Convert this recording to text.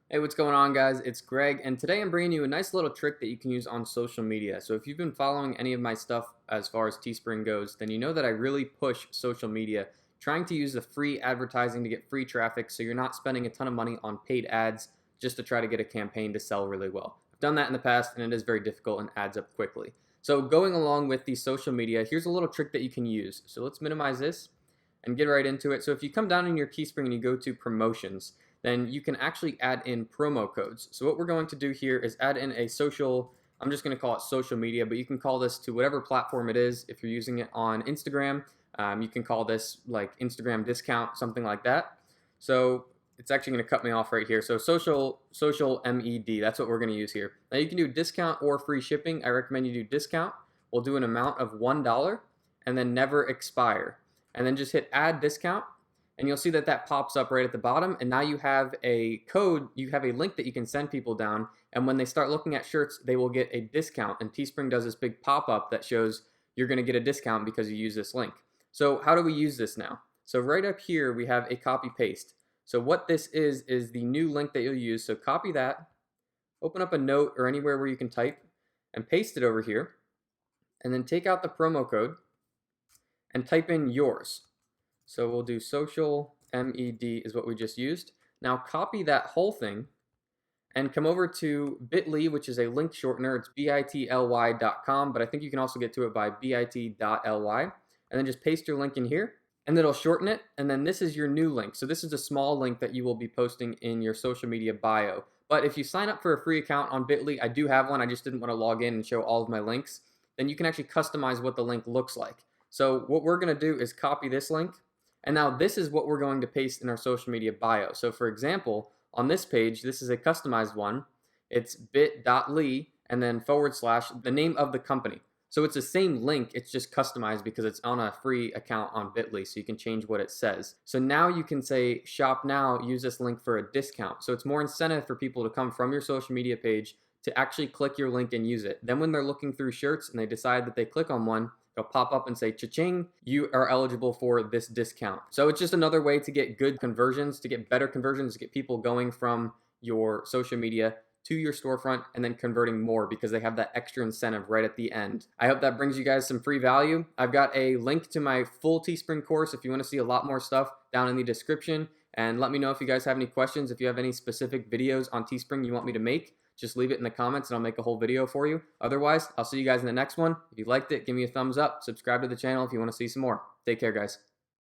Hey, what's going on, guys? It's Greg, and today I'm bringing you a nice little trick that you can use on social media. So if you've been following any of my stuff as far as Teespring goes, then you know that I really push social media, trying to use the free advertising to get free traffic so you're not spending a ton of money on paid ads just to try to get a campaign to sell really well. I've done that in the past, and it is very difficult and adds up quickly. So going along with the social media, here's a little trick that you can use. So let's minimize this and get right into it. So if you come down in your Teespring and you go to promotions, then you can actually add in promo codes. So what we're going to do here is add in a social, I'm just going to call it social media, but you can call this to whatever platform it is. If you're using it on Instagram, you can call this like Instagram discount, something like that. So it's actually going to cut me off right here. So social MED, that's what we're going to use here. Now you can do discount or free shipping. I recommend you do discount. We'll do an amount of $1 and then never expire. And then just hit add discount, and you'll see that that pops up right at the bottom. And now you have a code, you have a link that you can send people down, and when they start looking at shirts, they will get a discount. And Teespring does this big pop-up that shows you're going to get a discount because you use this link. So how do we use this now? So right up here we have a copy paste. So what this is the new link that you'll use. So copy that, open up a note or anywhere where you can type, and paste it over here, and then take out the promo code and type in yours. So we'll do social MED is what we just used. Now copy that whole thing and come over to bit.ly, which is a link shortener. It's bit.ly.com, but I think you can also get to it by bit.ly. And then just paste your link in here, and it'll shorten it. And then this is your new link. So this is a small link that you will be posting in your social media bio. But if you sign up for a free account on bit.ly, I do have one, I just didn't want to log in and show all of my links, then you can actually customize what the link looks like. So what we're going to do is copy this link, and now this is what we're going to paste in our social media bio. So for example, on this page, this is a customized one. It's bit.ly and then / the name of the company. So it's the same link, it's just customized because it's on a free account on bit.ly, so you can change what it says. So now you can say, shop now, use this link for a discount. So it's more incentive for people to come from your social media page to actually click your link and use it. Then when they're looking through shirts and they decide that they click on one, it'll pop up and say, cha-ching, you are eligible for this discount. So it's just another way to get good conversions, to get better conversions, to get people going from your social media to your storefront and then converting more because they have that extra incentive right at the end. I hope that brings you guys some free value. I've got a link to my full Teespring course if you want to see a lot more stuff down in the description. And let me know if you guys have any questions, if you have any specific videos on Teespring you want me to make. Just leave it in the comments and I'll make a whole video for you. Otherwise, I'll see you guys in the next one. If you liked it, give me a thumbs up. Subscribe to the channel if you want to see some more. Take care, guys.